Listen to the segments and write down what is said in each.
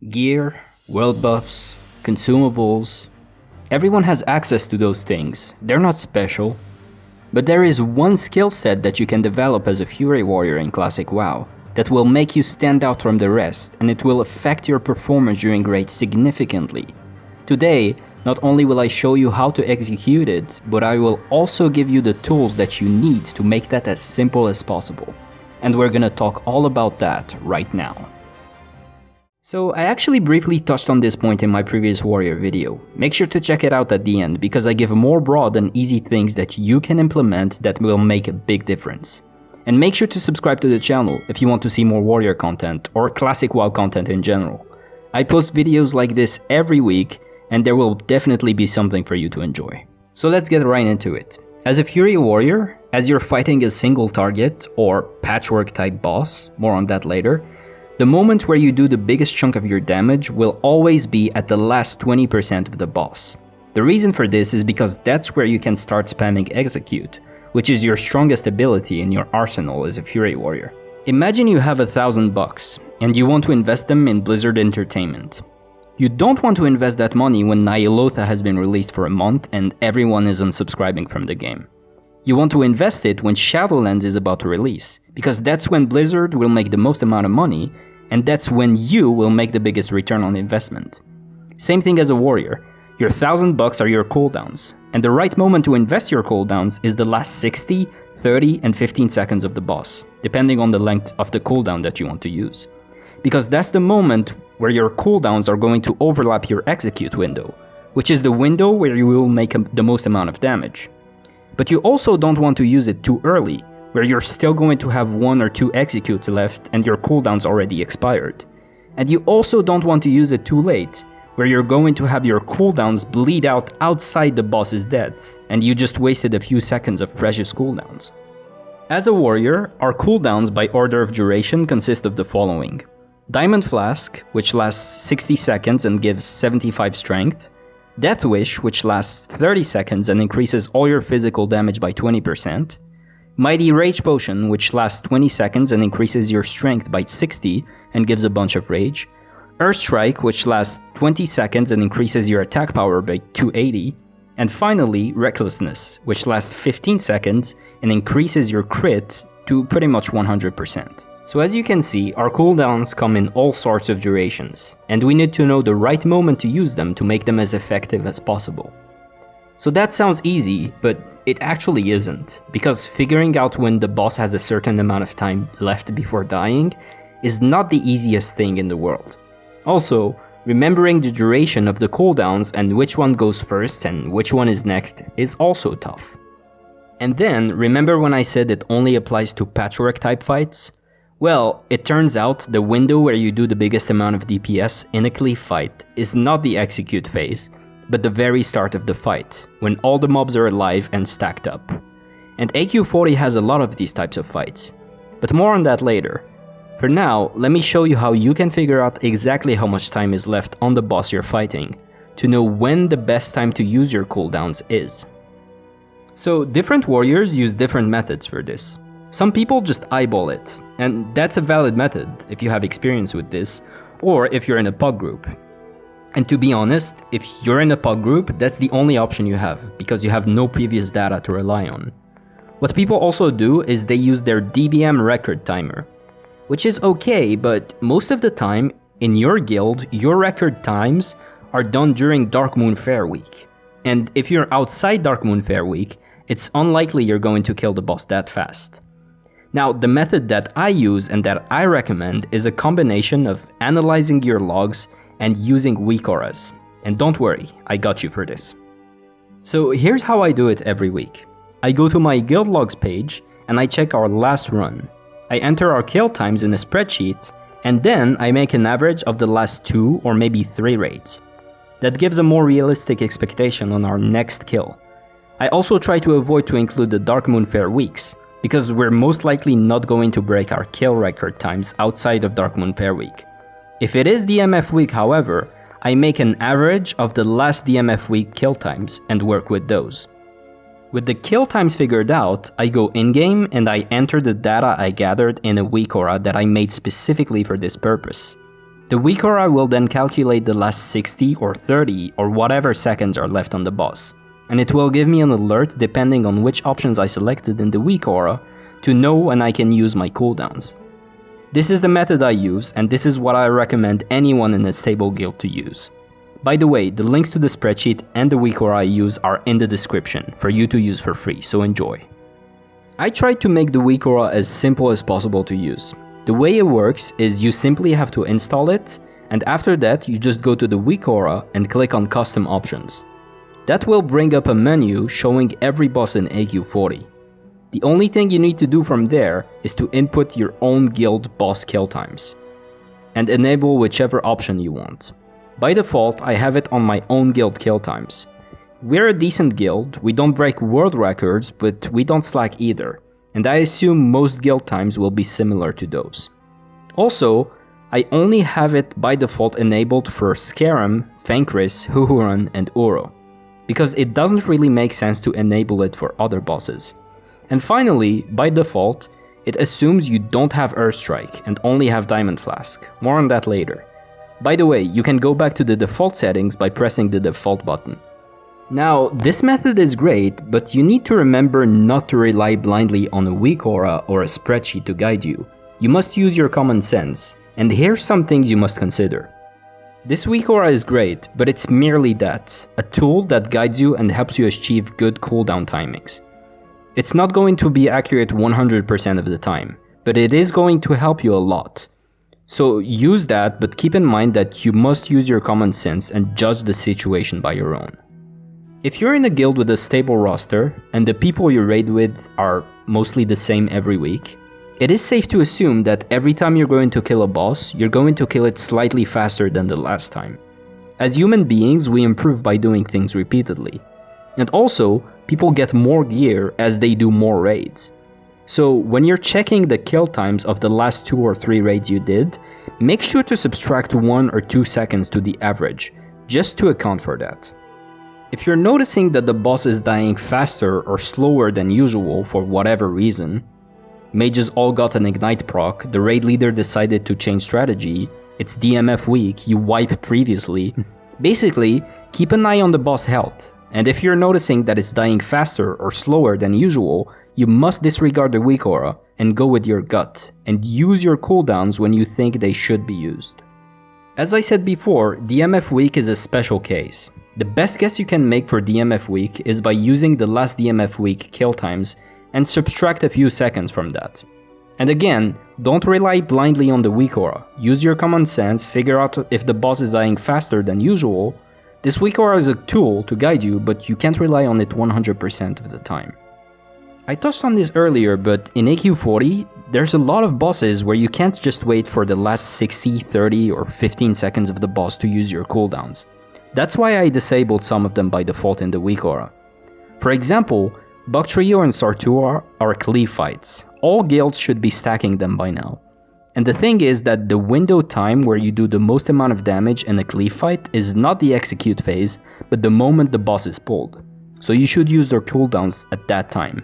Gear, world buffs, consumables. Everyone has access to those things. They're not special. But there is one skill set that you can develop as a Fury Warrior in Classic WoW that will make you stand out from the rest, and it will affect your performance during raids significantly. Today, not only will I show you how to execute it, but I will also give you the tools that you need to make that as simple as possible. And we're gonna talk all about that right now. So I actually briefly touched on this point in my previous Warrior video. Make sure to check it out at the end because I give more broad and easy things that you can implement that will make a big difference. And make sure to subscribe to the channel if you want to see more Warrior content or Classic WoW content in general. I post videos like this every week and there will definitely be something for you to enjoy. So let's get right into it. As a Fury Warrior, as you're fighting a single target or patchwork type boss, more on that later, the moment where you do the biggest chunk of your damage will always be at the last 20% of the boss. The reason for this is because that's where you can start spamming execute, which is your strongest ability in your arsenal as a Fury Warrior. Imagine you have $1,000 and you want to invest them in Blizzard Entertainment. You don't want to invest that money when Ny'alotha has been released for a month and everyone is unsubscribing from the game. You want to invest it when Shadowlands is about to release, because that's when Blizzard will make the most amount of money, and that's when you will make the biggest return on investment. Same thing as a warrior. Your $1,000 are your cooldowns, and the right moment to invest your cooldowns is the last 60, 30, and 15 seconds of the boss, depending on the length of the cooldown that you want to use. Because that's the moment where your cooldowns are going to overlap your execute window, which is the window where you will make the most amount of damage. But you also don't want to use it too early, where you're still going to have 1 or 2 executes left and your cooldown's already expired. And you also don't want to use it too late, where you're going to have your cooldowns bleed out outside the boss's deaths, and you just wasted a few seconds of precious cooldowns. As a warrior, our cooldowns by order of duration consist of the following. Diamond Flask, which lasts 60 seconds and gives 75 strength. Death Wish, which lasts 30 seconds and increases all your physical damage by 20%. Mighty Rage Potion, which lasts 20 seconds and increases your strength by 60 and gives a bunch of rage. Earthstrike, which lasts 20 seconds and increases your attack power by 280. And finally, Recklessness, which lasts 15 seconds and increases your crit to pretty much 100%. So as you can see, our cooldowns come in all sorts of durations, and we need to know the right moment to use them to make them as effective as possible. So that sounds easy, but it actually isn't, because figuring out when the boss has a certain amount of time left before dying is not the easiest thing in the world. Also, remembering the duration of the cooldowns and which one goes first and which one is next is also tough. And then, remember when I said it only applies to patchwork type fights? Well, it turns out the window where you do the biggest amount of DPS in a cleave fight is not the execute phase, but the very start of the fight, when all the mobs are alive and stacked up. And AQ40 has a lot of these types of fights, but more on that later. For now, let me show you how you can figure out exactly how much time is left on the boss you're fighting, to know when the best time to use your cooldowns is. So different warriors use different methods for this. Some people just eyeball it, and that's a valid method if you have experience with this, or if you're in a pug group. And to be honest, if you're in a pug group, that's the only option you have, because you have no previous data to rely on. What people also do is they use their DBM record timer, which is okay, but most of the time, in your guild, your record times are done during Dark Moon Fair Week. And if you're outside Dark Moon Fair Week, it's unlikely you're going to kill the boss that fast. Now, the method that I use and that I recommend is a combination of analyzing your logs and using weak auras. And don't worry, I got you for this. So here's how I do it every week. I go to my guild logs page and I check our last run. I enter our kill times in a spreadsheet and then I make an average of the last 2 or maybe 3 raids. That gives a more realistic expectation on our next kill. I also try to avoid to include the Dark Moon Fair weeks, because we're most likely not going to break our kill record times outside of Dark Moon Fair Week. If it is DMF week, however, I make an average of the last DMF week kill times and work with those. With the kill times figured out, I go in-game and I enter the data I gathered in a weak aura that I made specifically for this purpose. The weak aura will then calculate the last 60 or 30 or whatever seconds are left on the boss, and it will give me an alert depending on which options I selected in the weak aura to know when I can use my cooldowns. This is the method I use, and this is what I recommend anyone in a stable guild to use. By the way, the links to the spreadsheet and the weak aura I use are in the description for you to use for free, so enjoy. I tried to make the weak aura as simple as possible to use. The way it works is you simply have to install it, and after that you just go to the weak aura and click on custom options. That will bring up a menu showing every boss in AQ40. The only thing you need to do from there is to input your own guild boss kill times, and enable whichever option you want. By default, I have it on my own guild kill times. We're a decent guild, we don't break world records, but we don't slack either, and I assume most guild times will be similar to those. Also, I only have it by default enabled for Scarum, Fenkris, Huhuran, and Uro, because it doesn't really make sense to enable it for other bosses. And finally, by default, it assumes you don't have Earthstrike and only have Diamond Flask. More on that later. By the way, you can go back to the default settings by pressing the default button. Now, this method is great, but you need to remember not to rely blindly on a weak aura or a spreadsheet to guide you. You must use your common sense, and here's some things you must consider. This weak aura is great, but it's merely that, a tool that guides you and helps you achieve good cooldown timings. It's not going to be accurate 100% of the time, but it is going to help you a lot. So use that, but keep in mind that you must use your common sense and judge the situation by your own. If you're in a guild with a stable roster, and the people you raid with are mostly the same every week, it is safe to assume that every time you're going to kill a boss, you're going to kill it slightly faster than the last time. As human beings, we improve by doing things repeatedly. And also, people get more gear as they do more raids. So when you're checking the kill times of the last 2 or 3 raids you did, make sure to subtract 1 or 2 seconds to the average, just to account for that. If you're noticing that the boss is dying faster or slower than usual for whatever reason, mages all got an ignite proc, the raid leader decided to change strategy, it's DMF week, you wiped previously, basically, keep an eye on the boss health. And if you're noticing that it's dying faster or slower than usual, you must disregard the weak aura and go with your gut, and use your cooldowns when you think they should be used. As I said before, DMF week is a special case. The best guess you can make for DMF week is by using the last DMF week kill times and subtract a few seconds from that. And again, don't rely blindly on the weak aura. Use your common sense, figure out if the boss is dying faster than usual. This weak aura is a tool to guide you, but you can't rely on it 100% of the time. I touched on this earlier, but in AQ40, there's a lot of bosses where you can't just wait for the last 60, 30, or 15 seconds of the boss to use your cooldowns. That's why I disabled some of them by default in the weak aura. For example, Buktrio and Sartua are cleave fights. All guilds should be stacking them by now. And the thing is that the window time where you do the most amount of damage in a cleave fight is not the execute phase, but the moment the boss is pulled. So you should use their cooldowns at that time.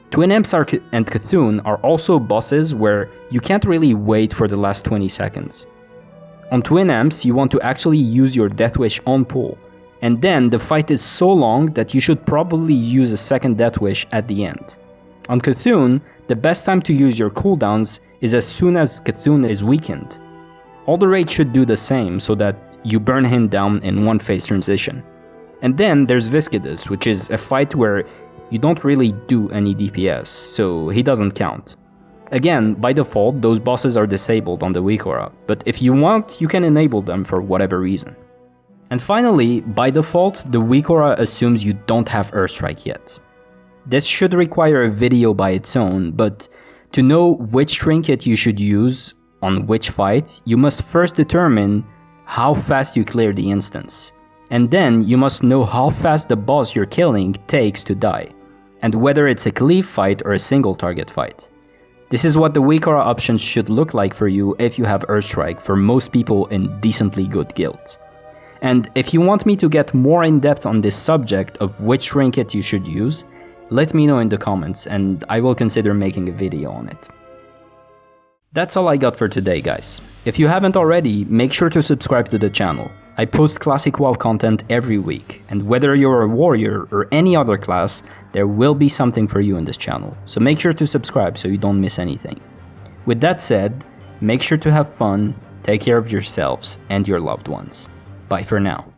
Twin Imps and Cthulhu are also bosses where you can't really wait for the last 20 seconds. On Twin Imps, you want to actually use your Death Wish on pull, and then the fight is so long that you should probably use a second Death Wish at the end. On Cthulhu, the best time to use your cooldowns is as soon as Cthulhu is weakened. All the raids should do the same so that you burn him down in one phase transition. And then there's Viscidus, which is a fight where you don't really do any DPS, so he doesn't count. Again, by default, those bosses are disabled on the weak aura, but if you want, you can enable them for whatever reason. And finally, by default, the weak aura assumes you don't have Earthstrike yet. This should require a video by its own, but to know which trinket you should use on which fight, you must first determine how fast you clear the instance. And then you must know how fast the boss you're killing takes to die, and whether it's a cleave fight or a single target fight. This is what the weak aura options should look like for you if you have Earthstrike for most people in decently good guilds. And if you want me to get more in depth on this subject of which trinket you should use, let me know in the comments and I will consider making a video on it. That's all I got for today, guys. If you haven't already, make sure to subscribe to the channel. I post classic WoW content every week, and whether you're a warrior or any other class, there will be something for you in this channel, so make sure to subscribe so you don't miss anything. With that said, make sure to have fun, take care of yourselves and your loved ones. Bye for now.